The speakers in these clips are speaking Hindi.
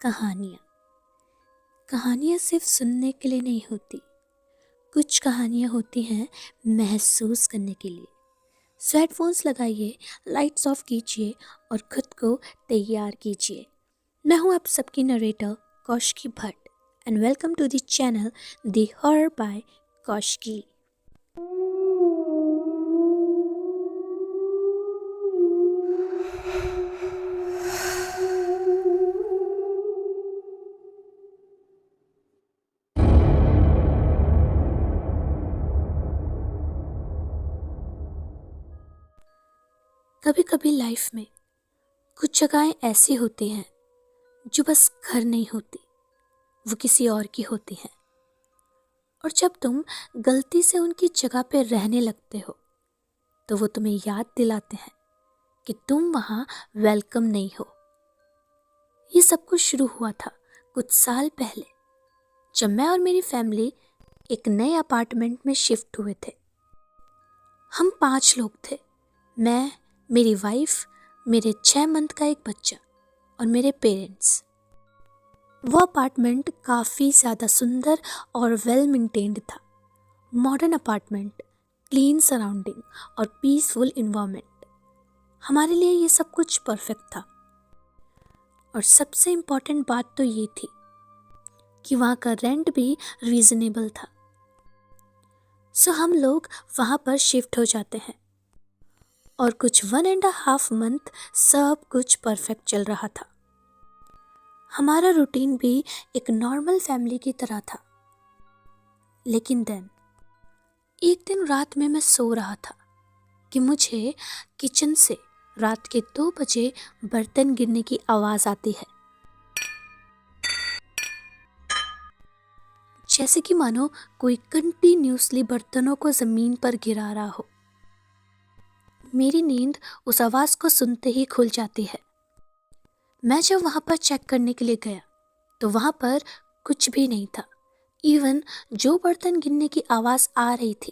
कहानियाँ कहानियाँ सिर्फ सुनने के लिए नहीं होती। कुछ कहानियाँ होती हैं महसूस करने के लिए। सो हेडफोन्स लगाइए, लाइट्स ऑफ कीजिए और खुद को तैयार कीजिए। मैं हूँ आप सबकी narrator Kaushiki Bhatt and welcome to the channel the horror by Kaushiki. कभी कभी लाइफ में कुछ जगहें ऐसी होती हैं जो बस घर नहीं होती, वो किसी और की होती हैं। और जब तुम गलती से उनकी जगह पे रहने लगते हो तो वो तुम्हें याद दिलाते हैं कि तुम वहाँ वेलकम नहीं हो। ये सब कुछ शुरू हुआ था कुछ साल पहले, जब मैं और मेरी फैमिली एक नए अपार्टमेंट में शिफ्ट हुए थे। हम 5 लोग थे, मैं, मेरी वाइफ, मेरे 6 मंथ का एक बच्चा और मेरे पेरेंट्स। वो अपार्टमेंट काफ़ी ज़्यादा सुंदर और वेल मेंटेन्ड था। मॉडर्न अपार्टमेंट, क्लीन सराउंडिंग और पीसफुल इन्वायरमेंट, हमारे लिए ये सब कुछ परफेक्ट था। और सबसे इम्पॉर्टेंट बात तो ये थी कि वहाँ का रेंट भी रीज़नेबल था। सो हम लोग वहाँ पर शिफ्ट हो जाते हैं और कुछ 1.5 मंथ सब कुछ परफेक्ट चल रहा था। हमारा रूटीन भी एक नॉर्मल फैमिली की तरह था। लेकिन देन एक दिन रात में मैं सो रहा था कि मुझे किचन से रात के 2 बजे बर्तन गिरने की आवाज़ आती है, जैसे कि मानो कोई कंटिन्यूसली बर्तनों को ज़मीन पर गिरा रहा हो। मेरी नींद उस आवाज़ को सुनते ही खुल जाती है। मैं जब वहाँ पर चेक करने के लिए गया तो वहाँ पर कुछ भी नहीं था। इवन जो बर्तन गिरने की आवाज़ आ रही थी,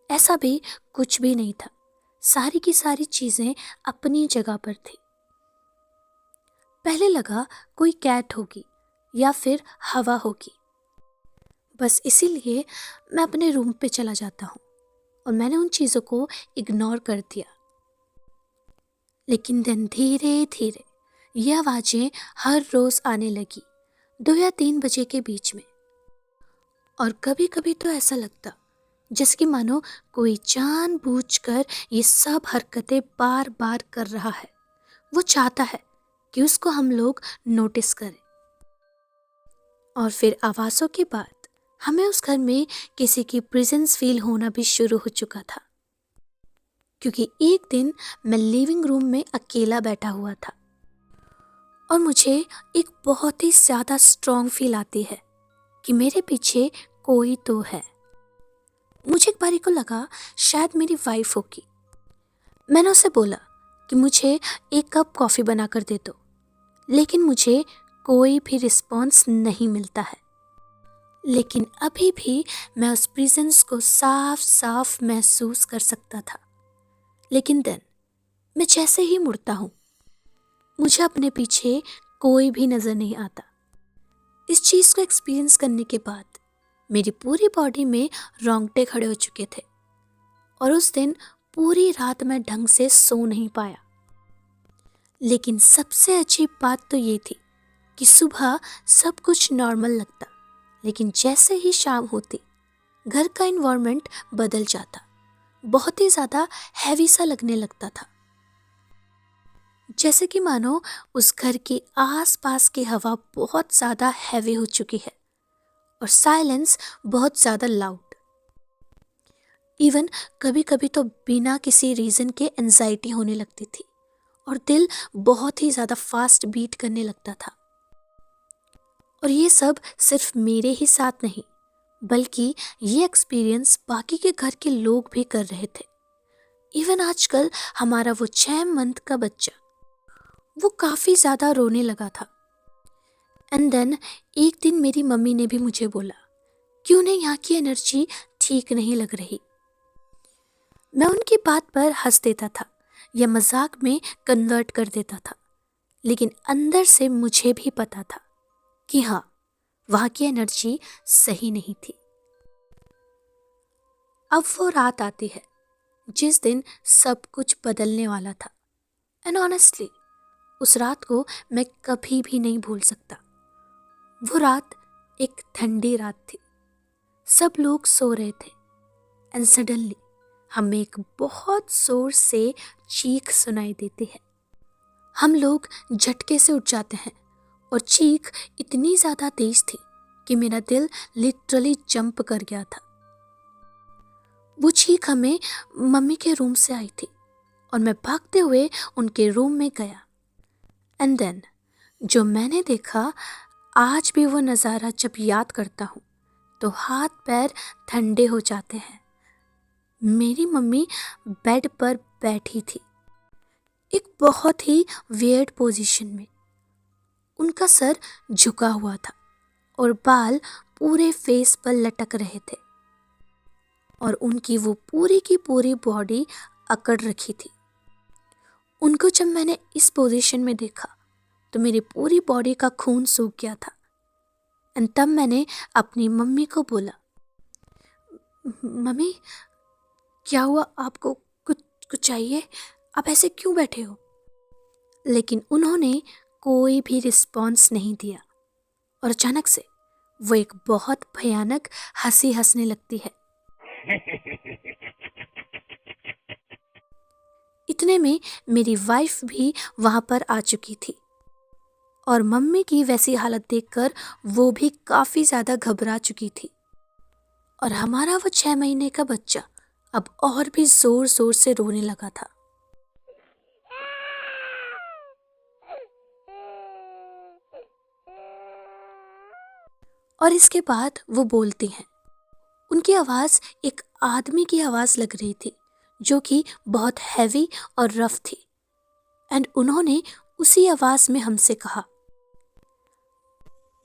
ऐसा भी कुछ भी नहीं था। सारी की सारी चीज़ें अपनी जगह पर थी। पहले लगा कोई कैट होगी या फिर हवा होगी, बस इसीलिए मैं अपने रूम पे चला जाता हूँ और मैंने उन चीज़ों को इग्नोर कर दिया। लेकिन दिन धीरे धीरे ये आवाज़ें हर रोज़ आने लगी 2 या 3 बजे के बीच में। और कभी कभी तो ऐसा लगता जैसे कि मानो कोई जानबूझकर ये सब हरकतें बार बार कर रहा है। वो चाहता है कि उसको हम लोग नोटिस करें। और फिर आवाज़ों के बाद हमें उस घर में किसी की प्रेजेंस फील होना भी शुरू हो चुका था। क्योंकि एक दिन मैं लिविंग रूम में अकेला बैठा हुआ था और मुझे एक बहुत ही ज़्यादा स्ट्रॉन्ग फील आती है कि मेरे पीछे कोई तो है। मुझे एक बारी को लगा शायद मेरी वाइफ होगी। मैंने उसे बोला कि मुझे 1 कप कॉफ़ी बना कर दे दो, लेकिन मुझे कोई भी रिस्पॉन्स नहीं मिलता है। लेकिन अभी भी मैं उस प्रेजेंस को साफ साफ महसूस कर सकता था। लेकिन देन मैं जैसे ही मुड़ता हूँ, मुझे अपने पीछे कोई भी नज़र नहीं आता। इस चीज़ को एक्सपीरियंस करने के बाद मेरी पूरी बॉडी में रोंगटे खड़े हो चुके थे और उस दिन पूरी रात मैं ढंग से सो नहीं पाया। लेकिन सबसे अच्छी बात तो ये थी कि सुबह सब कुछ नॉर्मल लगता, लेकिन जैसे ही शाम होती घर का इन्वायरमेंट बदल जाता। बहुत ही ज़्यादा हैवी सा लगने लगता था, जैसे कि मानो उस घर के आसपास की हवा बहुत ज़्यादा हैवी हो चुकी है और साइलेंस बहुत ज़्यादा लाउड। इवन कभी कभी तो बिना किसी रीज़न के एंजाइटी होने लगती थी और दिल बहुत ही ज़्यादा फास्ट बीट करने लगता था। और ये सब सिर्फ मेरे ही साथ नहीं, बल्कि ये एक्सपीरियंस बाकी के घर के लोग भी कर रहे थे। इवन आजकल हमारा वो 6 मंथ का बच्चा, वो काफ़ी ज़्यादा रोने लगा था। एंड देन एक दिन मेरी मम्मी ने भी मुझे बोला कि उन्हें यहाँ की एनर्जी ठीक नहीं लग रही। मैं उनकी बात पर हंस देता था या मजाक में कन्वर्ट कर देता था, लेकिन अंदर से मुझे भी पता था कि हाँ, वहाँ की एनर्जी सही नहीं थी। अब वो रात आती है जिस दिन सब कुछ बदलने वाला था। एंड ऑनेस्टली उस रात को मैं कभी भी नहीं भूल सकता। वो रात एक ठंडी रात थी। सब लोग सो रहे थे एंड सडनली हमें एक बहुत जोर से चीख सुनाई देती है। हम लोग झटके से उठ जाते हैं और चीख इतनी ज़्यादा तेज थी कि मेरा दिल लिटरली जंप कर गया था। वो चीख हमें मम्मी के रूम से आई थी और मैं भागते हुए उनके रूम में गया। एंड देन जो मैंने देखा, आज भी वो नज़ारा जब याद करता हूँ तो हाथ पैर ठंडे हो जाते हैं। मेरी मम्मी बेड पर बैठी थी, एक बहुत ही वियर्ड पोजीशन में। उनका सर झुका हुआ था और बाल पूरे फेस पर लटक रहे थे और उनकी वो पूरी की पूरी बॉडी अकड़ रखी थी। उनको जब मैंने इस पोजीशन में देखा तो मेरी पूरी बॉडी का खून सूख गया था। एंड तब मैंने अपनी मम्मी को बोला, मम्मी क्या हुआ आपको? कुछ कुछ चाहिए? आप ऐसे क्यों बैठे हो? लेकिन उन्होंने कोई भी रिस्पॉन्स नहीं दिया और अचानक से वो एक बहुत भयानक हंसी हंसने लगती है। इतने में मेरी वाइफ भी वहां पर आ चुकी थी और मम्मी की वैसी हालत देखकर वो भी काफी ज्यादा घबरा चुकी थी और हमारा वो 6 महीने का बच्चा अब और भी जोर जोर से रोने लगा था। और इसके बाद वो बोलती हैं। उनकी आवाज एक आदमी की आवाज लग रही थी जो कि बहुत हैवी और रफ थी। एंड उन्होंने उसी आवाज में हमसे कहा,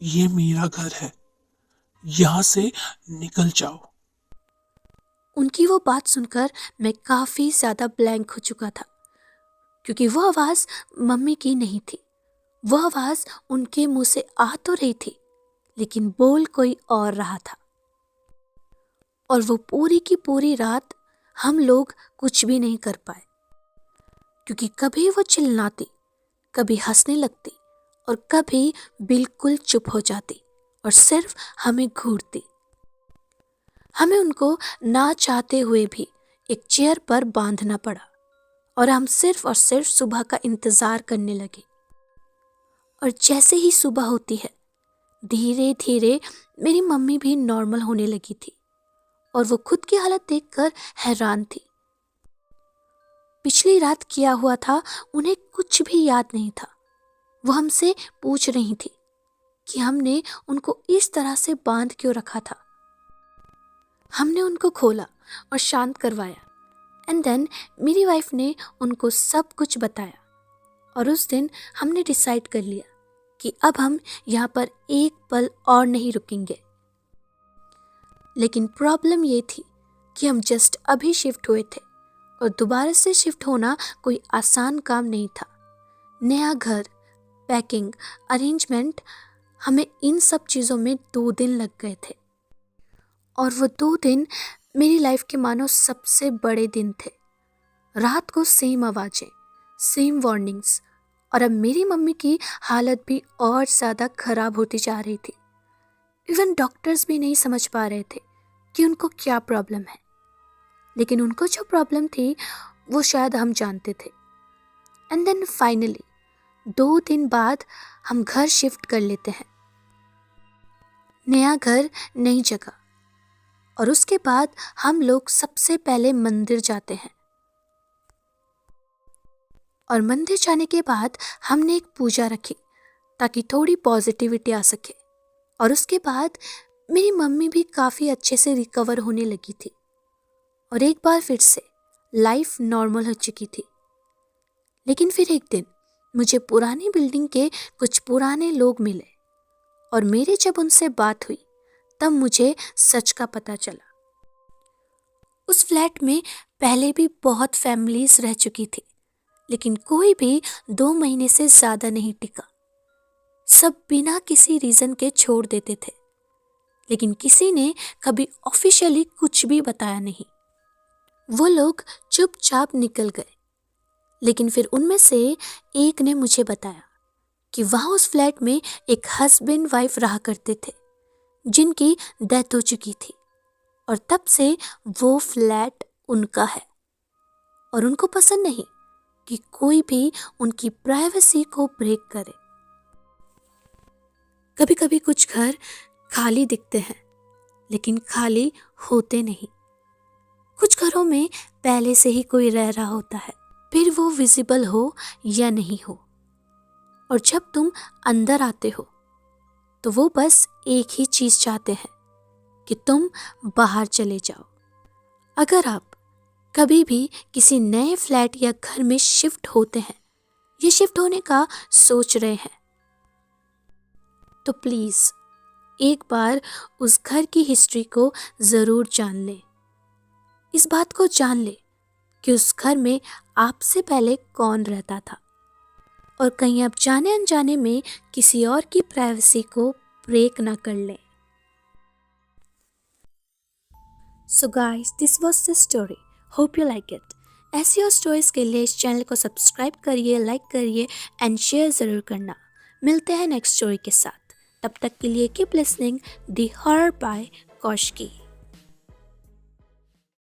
ये मेरा घर है, यहाँ से निकल जाओ। उनकी वो बात सुनकर मैं काफी ज्यादा ब्लैंक हो चुका था क्योंकि वो आवाज मम्मी की नहीं थी। वो आवाज उनके मुंह से आ तो रही थी लेकिन बोल कोई और रहा था। और वो पूरी की पूरी रात हम लोग कुछ भी नहीं कर पाए क्योंकि कभी वो चिल्लाती, कभी हंसने लगती और कभी बिल्कुल चुप हो जाती और सिर्फ हमें घूरती। हमें उनको ना चाहते हुए भी एक चेयर पर बांधना पड़ा और हम सिर्फ और सिर्फ सुबह का इंतजार करने लगे। और जैसे ही सुबह होती है, धीरे धीरे मेरी मम्मी भी नॉर्मल होने लगी थी और वो खुद की हालत देखकर हैरान थी। पिछली रात किया हुआ था उन्हें कुछ भी याद नहीं था। वो हमसे पूछ रही थी कि हमने उनको इस तरह से बांध क्यों रखा था। हमने उनको खोला और शांत करवाया एंड देन मेरी वाइफ ने उनको सब कुछ बताया और उस दिन हमने डिसाइड कर लिया कि अब हम यहाँ पर एक पल और नहीं रुकेंगे। लेकिन प्रॉब्लम ये थी कि हम जस्ट अभी शिफ्ट हुए थे और दोबारा से शिफ्ट होना कोई आसान काम नहीं था। नया घर, पैकिंग, अरेंजमेंट, हमें इन सब चीज़ों में 2 दिन लग गए थे और वो 2 दिन मेरी लाइफ के मानो सबसे बड़े दिन थे। रात को सेम आवाज़ें, सेम वार्निंग्स और अब मेरी मम्मी की हालत भी और ज़्यादा खराब होती जा रही थी। इवन डॉक्टर्स भी नहीं समझ पा रहे थे कि उनको क्या प्रॉब्लम है, लेकिन उनको जो प्रॉब्लम थी वो शायद हम जानते थे। एंड देन फाइनली 2 दिन बाद हम घर शिफ्ट कर लेते हैं। नया घर, नई जगह, और उसके बाद हम लोग सबसे पहले मंदिर जाते हैं। और मंदिर जाने के बाद हमने एक पूजा रखी ताकि थोड़ी पॉजिटिविटी आ सके। और उसके बाद मेरी मम्मी भी काफ़ी अच्छे से रिकवर होने लगी थी और एक बार फिर से लाइफ नॉर्मल हो चुकी थी। लेकिन फिर एक दिन मुझे पुरानी बिल्डिंग के कुछ पुराने लोग मिले और मेरी जब उनसे बात हुई तब मुझे सच का पता चला। उस फ्लैट में पहले भी बहुत फैमिलीज रह चुकी थी लेकिन कोई भी 2 महीने से ज़्यादा नहीं टिका। सब बिना किसी रीज़न के छोड़ देते थे, लेकिन किसी ने कभी ऑफिशियली कुछ भी बताया नहीं। वो लोग चुपचाप निकल गए, लेकिन फिर उनमें से एक ने मुझे बताया कि वहाँ उस फ्लैट में एक हस्बैंड वाइफ रहा करते थे जिनकी डेथ हो चुकी थी, और तब से वो फ्लैट उनका है और उनको पसंद नहीं कि कोई भी उनकी प्राइवेसी को ब्रेक करे। कभी कभी कुछ घर खाली दिखते हैं लेकिन खाली होते नहीं। कुछ घरों में पहले से ही कोई रह रहा होता है, फिर वो विजिबल हो या नहीं हो, और जब तुम अंदर आते हो तो वो बस एक ही चीज़ चाहते हैं कि तुम बाहर चले जाओ। अगर आप कभी भी किसी नए फ्लैट या घर में शिफ्ट होते हैं या शिफ्ट होने का सोच रहे हैं, तो प्लीज़ एक बार उस घर की हिस्ट्री को ज़रूर जान लें। इस बात को जान लें कि उस घर में आपसे पहले कौन रहता था, और कहीं आप जाने अनजाने में किसी और की प्राइवेसी को ब्रेक ना कर लें। So guys, this was the story. Hope you like it. ऐसी और स्टोरीज के लिए इस चैनल को सब्सक्राइब करिए, लाइक करिए एंड शेयर ज़रूर करना। मिलते हैं नेक्स्ट स्टोरी के साथ। तब तक के लिए keep listening the horror by Kaushiki.